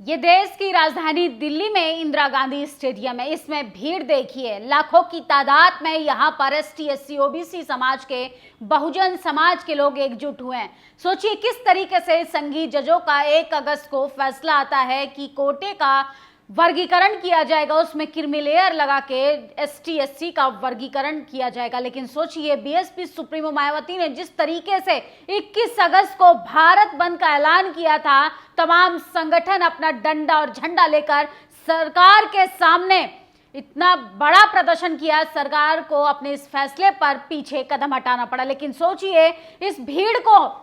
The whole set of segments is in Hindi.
ये देश की राजधानी दिल्ली में इंदिरा गांधी स्टेडियम है। इसमें भीड़ देखिए, लाखों की तादाद में यहाँ पर एसटी, एससी, ओबीसी समाज के, बहुजन समाज के लोग एकजुट हुए हैं। सोचिए किस तरीके से संघीय जजों का 1 अगस्त को फैसला आता है कि कोटे का वर्गीकरण किया जाएगा, उसमें क्रीमी लेयर लगा के एसटी, एससी का वर्गीकरण किया जाएगा। लेकिन सोचिए बीएसपी सुप्रीमो मायावती ने जिस तरीके से 21 अगस्त को भारत बंद का ऐलान किया था, तमाम संगठन अपना डंडा और झंडा लेकर सरकार के सामने इतना बड़ा प्रदर्शन किया, सरकार को अपने इस फैसले पर पीछे कदम हटाना पड़ा। लेकिन सोचिए इस भीड़ को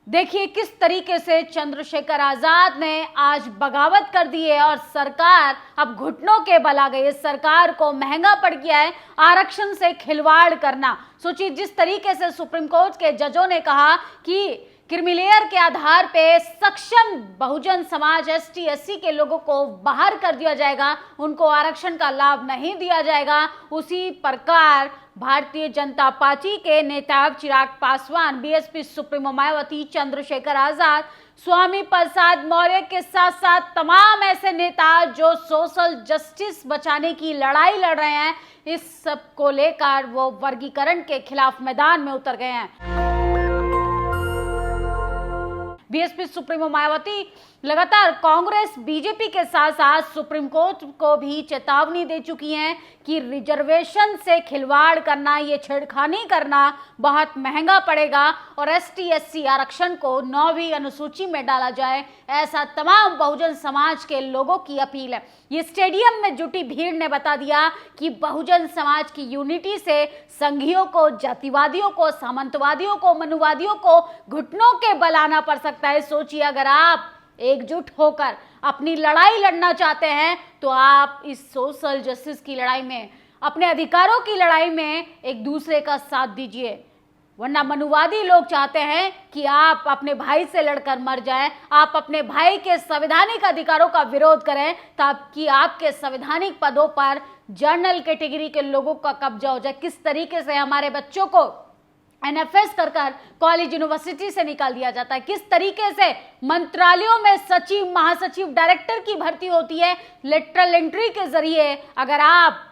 देखिए किस तरीके से चंद्रशेखर आजाद ने आज बगावत कर दी है और सरकार अब घुटनों के बल आ गई है। सरकार को महंगा पड़ गया है आरक्षण से खिलवाड़ करना। सोचिए जिस तरीके से सुप्रीम कोर्ट के जजों ने कहा कि क्रीमी लेयर के आधार पे सक्षम बहुजन समाज एसटी, एससी के लोगों को बाहर कर दिया जाएगा, उनको आरक्षण का लाभ नहीं दिया जाएगा। उसी प्रकार भारतीय जनता पार्टी के नेता चिराग पासवान, बीएसपी सुप्रीमो मायावती, चंद्रशेखर आजाद, स्वामी प्रसाद मौर्य के साथ साथ तमाम ऐसे नेता जो सोशल जस्टिस बचाने की लड़ाई लड़ रहे हैं, इस सब को लेकर वो वर्गीकरण के खिलाफ मैदान में उतर गए हैं। बीएसपी सुप्रीमो मायावती लगातार कांग्रेस, बीजेपी के साथ साथ सुप्रीम कोर्ट को भी चेतावनी दे चुकी हैं कि रिजर्वेशन से खिलवाड़ करना, ये छेड़खानी करना बहुत महंगा पड़ेगा और एसटी, एससी आरक्षण को 9वीं अनुसूची में डाला जाए, ऐसा तमाम बहुजन समाज के लोगों की अपील है। ये स्टेडियम में जुटी भीड़ ने बता दिया कि बहुजन समाज की यूनिटी से संघियों को, जातिवादियों को, सामंतवादियों को, मनुवादियों को घुटनों के बल आना पड़ सकता है। सोचिए अगर आप एकजुट होकर अपनी लड़ाई लड़ना चाहते हैं तो आप इस सोशल जस्टिस की लड़ाई में, अपने अधिकारों की लड़ाई में एक दूसरे का साथ दीजिए। वरना मनुवादी लोग चाहते हैं कि आप अपने भाई से लड़कर मर जाएं, आप अपने भाई के संवैधानिक अधिकारों का विरोध करें ताकि आपके संवैधानिक पदों पर जनरल कैटेगरी के लोगों का कब्जा हो जाए। किस तरीके से हमारे बच्चों को एनएफएस कर कॉलेज यूनिवर्सिटी से निकाल दिया जाता है, किस तरीके से मंत्रालयों में सचिव, महासचिव, डायरेक्टर की भर्ती होती है लेटरल एंट्री के जरिए। अगर आप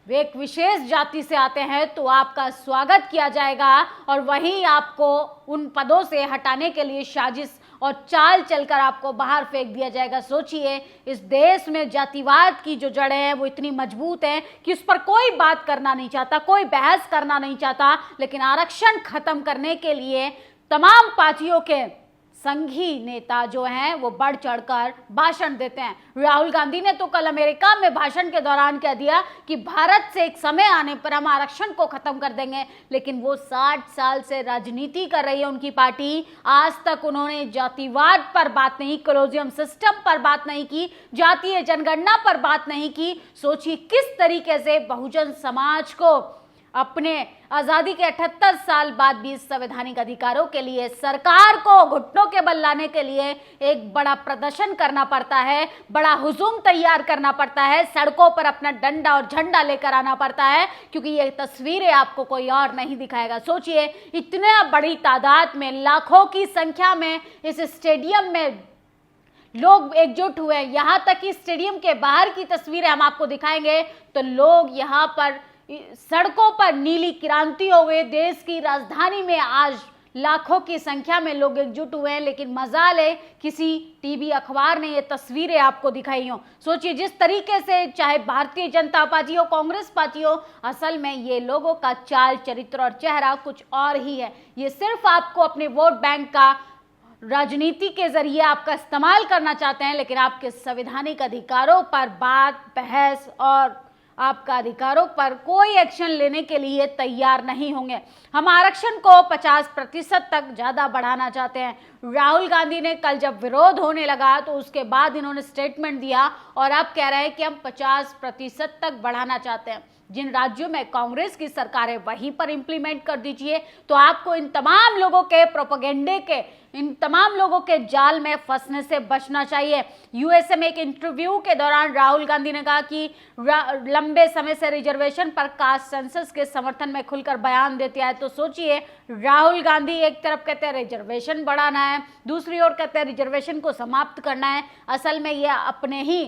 एक विशेष जाति से आते हैं तो आपका स्वागत किया जाएगा और वहीं आपको उन पदों से हटाने के लिए साजिश और चाल चलकर आपको बाहर फेंक दिया जाएगा। सोचिए इस देश में जातिवाद की जो जड़ें हैं वो इतनी मजबूत हैं कि उस पर कोई बात करना नहीं चाहता, कोई बहस करना नहीं चाहता। लेकिन आरक्षण खत्म करने के लिए तमाम पार्टियों के संघी नेता जो हैं वो बढ़ चढ़कर भाषण देते हैं। राहुल गांधी ने तो कल अमेरिका में भाषण के दौरान कह दिया कि भारत से एक समय आने पर हम आरक्षण को खत्म कर देंगे। लेकिन वो 60 साल से राजनीति कर रही है उनकी पार्टी, आज तक उन्होंने जातिवाद पर बात नहीं, कॉलोजियम सिस्टम पर बात नहीं की, जातीय जनगणना पर बात नहीं की। सोचिए किस तरीके से बहुजन समाज को अपने आजादी के 78 साल बाद भी संवैधानिक अधिकारों के लिए सरकार को घुटनों के बल लाने के लिए एक बड़ा प्रदर्शन करना पड़ता है, बड़ा हुजूम तैयार करना पड़ता है, सड़कों पर अपना डंडा और झंडा लेकर आना पड़ता है, क्योंकि ये तस्वीरें आपको कोई और नहीं दिखाएगा। सोचिए इतने बड़ी तादाद में, लाखों की संख्या में इस स्टेडियम में लोग एकजुट हुए। यहाँ तक कि स्टेडियम के बाहर की तस्वीरें हम आपको दिखाएंगे तो लोग यहाँ पर सड़कों पर नीली क्रांति हो गई। देश की राजधानी में आज लाखों की संख्या में लोग एकजुट हुए हैं। लेकिन मजाल है किसी टीवी अखबार ने ये तस्वीरें आपको दिखाई हो। सोचिए जिस तरीके से चाहे भारतीय जनता पार्टी हो, कांग्रेस पार्टी हो, असल में ये लोगों का चाल चरित्र और चेहरा कुछ और ही है। ये सिर्फ आपको अपने वोट बैंक का राजनीति के जरिए आपका इस्तेमाल करना चाहते हैं, लेकिन आपके संवैधानिक अधिकारों पर बात, बहस और आपका अधिकारों पर कोई एक्शन लेने के लिए तैयार नहीं होंगे। हम आरक्षण को 50% तक ज़्यादा बढ़ाना चाहते हैं। राहुल गांधी ने कल जब विरोध होने लगा तो उसके बाद इन्होंने स्टेटमेंट दिया और अब कह रहे हैं कि हम 50% तक बढ़ाना चाहते हैं। जिन राज्यों में कांग्रेस की सरकार है वहीं पर इंप्लीमेंट कर दीजिए। तो आपको इन तमाम लोगों के प्रोपेगेंडे के, इन तमाम लोगों के जाल में फंसने से बचना चाहिए। यूएसए में एक इंटरव्यू के दौरान राहुल गांधी ने कहा कि लंबे समय से रिजर्वेशन पर कास्ट सेंसस के समर्थन में खुलकर बयान देते आए। तो सोचिए, राहुल गांधी एक तरफ कहते हैं रिजर्वेशन बढ़ाना है, दूसरी ओर कहते हैं रिजर्वेशन को समाप्त करना है। असल में ये अपने ही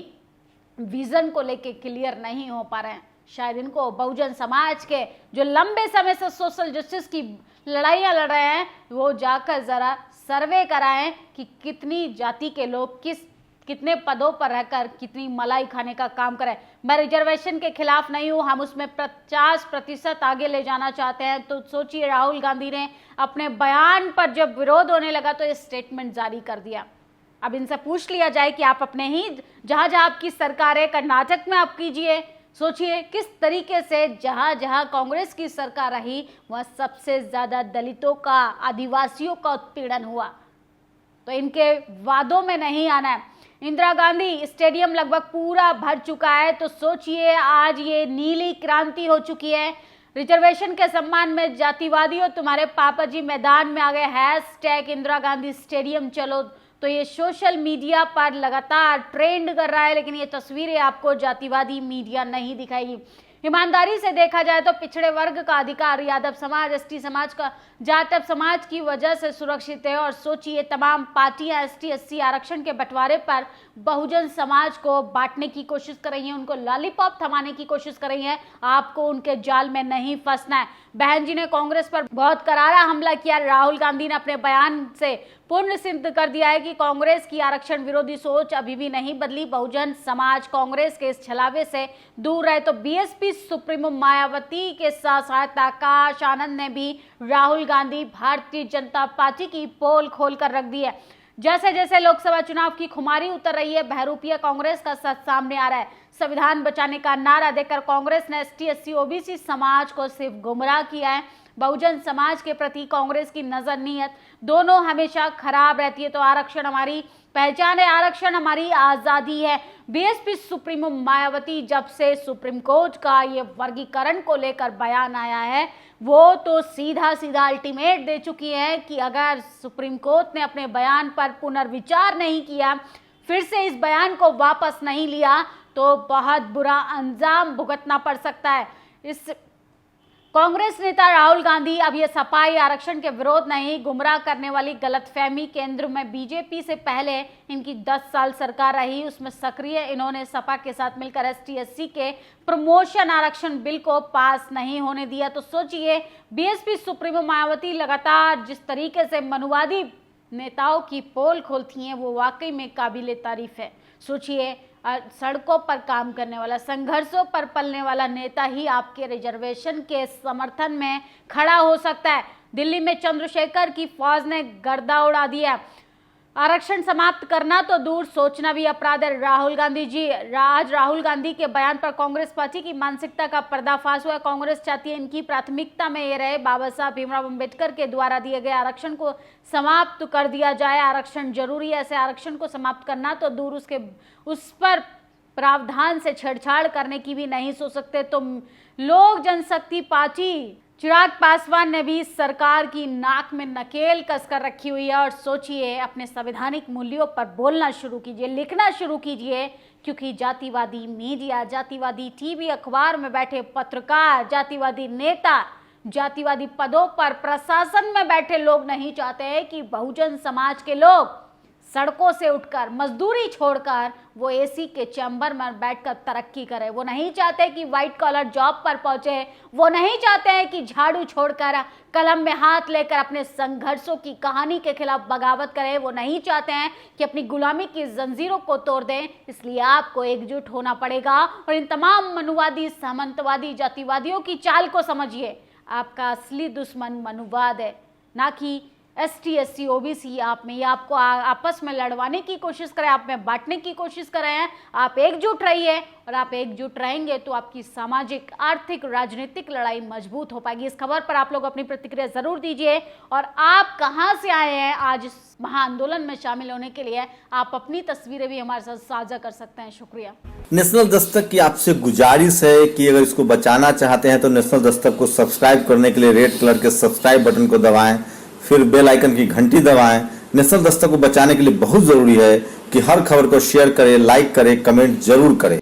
विजन को लेके क्लियर नहीं हो पा रहे हैं। शायद इनको बहुजन समाज के जो लंबे समय से सोशल जस्टिस की लड़ाइयाँ लड़ रहे हैं वो जाकर जरा सर्वे कराएं कि कितनी जाति के लोग कितने पदों पर रहकर कितनी मलाई खाने का काम करें। मैं रिजर्वेशन के खिलाफ नहीं हूं, हम उसमें 50% आगे ले जाना चाहते हैं। तो सोचिए, राहुल गांधी ने अपने बयान पर जब विरोध होने लगा तो ये स्टेटमेंट जारी कर दिया। अब इनसे पूछ लिया जाए कि आप अपने ही जहां जहां आपकी सरकार है, कर्नाटक में आप कीजिए। सोचिए किस तरीके से जहां जहां कांग्रेस की सरकार रही वह सबसे ज्यादा दलितों का, आदिवासियों का उत्पीड़न हुआ। तो इनके वादों में नहीं आना है। इंदिरा गांधी स्टेडियम लगभग पूरा भर चुका है। तो सोचिए, आज ये नीली क्रांति हो चुकी है। रिजर्वेशन के सम्मान में जातिवादियों, तुम्हारे पापा जी मैदान में आ गए, हैशटैग इंदिरा गांधी स्टेडियम चलो। तो ये सोशल मीडिया पर लगातार ट्रेंड कर रहा है, लेकिन ये तस्वीरें आपको जातिवादी मीडिया नहीं दिखाएगी। ईमानदारी से देखा जाए तो पिछड़े वर्ग का अधिकार यादव समाज, एसटी समाज का, जाटव समाज की वजह से सुरक्षित है। और सोचिए, तमाम पार्टियां एसटी एससी आरक्षण के बंटवारे पर बहुजन समाज को बांटने की कोशिश कर रही हैं, उनको लॉलीपॉप थमाने की कोशिश कर रही हैं। आपको उनके जाल में नहीं फंसना है। बहन जी ने कांग्रेस पर बहुत करारा हमला किया। राहुल गांधी ने अपने बयान से पूर्ण सिद्ध कर दिया है कि कांग्रेस की आरक्षण विरोधी सोच अभी भी नहीं बदली। बहुजन समाज कांग्रेस के इस छलावे से दूर रहे। तो बीएसपी सुप्रीमो मायावती के साथ साथ आकाश आनंद ने भी राहुल गांधी भारतीय जनता पार्टी की पोल खोल कर रख दी है। जैसे जैसे लोकसभा चुनाव की खुमारी उतर रही है, बहरूपिया कांग्रेस का सच सामने आ रहा है। संविधान बचाने का नारा देकर कांग्रेस ने एसटी एससी ओबीसी समाज को सिर्फ गुमराह किया है। बहुजन समाज के प्रति कांग्रेस की नजर नीयत दोनों हमेशा खराब रहती है। तो आरक्षण हमारी पहचान है, आरक्षण हमारी आजादी है। बीएसपी सुप्रीमो मायावती जब से सुप्रीम कोर्ट का ये वर्गीकरण को लेकर बयान आया है, वो तो सीधा सीधा अल्टीमेट दे चुकी है कि अगर सुप्रीम कोर्ट ने अपने बयान पर पुनर्विचार नहीं किया, फिर से इस बयान को वापस नहीं लिया, तो बहुत बुरा अंजाम भुगतना पड़ सकता है। इस कांग्रेस नेता राहुल गांधी अब ये सपाई आरक्षण के विरोध नहीं, गुमराह करने वाली गलतफहमी केंद्र में बीजेपी से पहले इनकी 10 साल सरकार रही, उसमें सक्रिय इन्होंने सपा के साथ मिलकर एसटी एससी के प्रमोशन आरक्षण बिल को पास नहीं होने दिया। तो सोचिए, बीएसपी सुप्रीमो मायावती लगातार जिस तरीके से मनुवादी नेताओं की पोल खोलती हैं वो वाकई में काबिले तारीफ है। सोचिए, सड़कों पर काम करने वाला, संघर्षों पर पलने वाला नेता ही आपके रिजर्वेशन के समर्थन में खड़ा हो सकता है। दिल्ली में चंद्रशेखर की फौज ने गर्दा उड़ा दिया। आरक्षण समाप्त करना तो दूर, सोचना भी अपराध है। राहुल गांधी जी, आज राहुल गांधी के बयान पर कांग्रेस पार्टी की मानसिकता का पर्दाफाश हुआ। कांग्रेस चाहती है इनकी प्राथमिकता में ये रहे बाबा साहब भीमराव अम्बेडकर के द्वारा दिए गए आरक्षण को समाप्त कर दिया जाए। आरक्षण जरूरी है, ऐसे आरक्षण को समाप्त करना तो दूर, उस पर प्रावधान से छेड़छाड़ करने की भी नहीं सोच सकते। तो लोक जनशक्ति पार्टी चिराग पासवान ने भी सरकार की नाक में नकेल कसकर रखी हुई है। और सोचिए, अपने संवैधानिक मूल्यों पर बोलना शुरू कीजिए, लिखना शुरू कीजिए, क्योंकि जातिवादी मीडिया, जातिवादी टीवी अखबार में बैठे पत्रकार, जातिवादी नेता, जातिवादी पदों पर प्रशासन में बैठे लोग नहीं चाहते हैं कि बहुजन समाज के लोग सड़कों से उठकर, मजदूरी छोड़कर वो एसी के चैम्बर में बैठकर तरक्की करें। वो नहीं चाहते कि व्हाइट कॉलर जॉब पर पहुंचे। वो नहीं चाहते हैं कि झाड़ू छोड़कर कलम में हाथ लेकर अपने संघर्षों की कहानी के खिलाफ बगावत करें। वो नहीं चाहते हैं कि अपनी गुलामी की जंजीरों को तोड़ दें। इसलिए आपको एकजुट होना पड़ेगा और इन तमाम मनुवादी, सामंतवादी, जातिवादियों की चाल को समझिए। आपका असली दुश्मन मनुवाद है, ना कि ST SC OBC आप में, ये आपको आपस में लड़वाने की कोशिश करें, आप में बांटने की कोशिश कर रहे हैं। आप एकजुट रहिए, और आप एकजुट रहेंगे तो आपकी सामाजिक, आर्थिक, राजनीतिक लड़ाई मजबूत हो पाएगी। इस खबर पर आप लोग अपनी प्रतिक्रिया जरूर दीजिए, और आप कहां से आए हैं आज इस महाआंदोलन में शामिल होने के लिए, आप अपनी तस्वीरें भी हमारे साथ साझा कर सकते हैं। शुक्रिया। नेशनल दस्तक की आपसे गुजारिश है कि अगर इसको बचाना चाहते हैं तो नेशनल दस्तक को सब्सक्राइब करने के लिए रेड कलर के सब्सक्राइब बटन को दबाएं, फिर बेल आइकन की घंटी दबाएं। नेशनल दस्तक को बचाने के लिए बहुत जरूरी है कि हर खबर को शेयर करें, लाइक करें, कमेंट जरूर करें।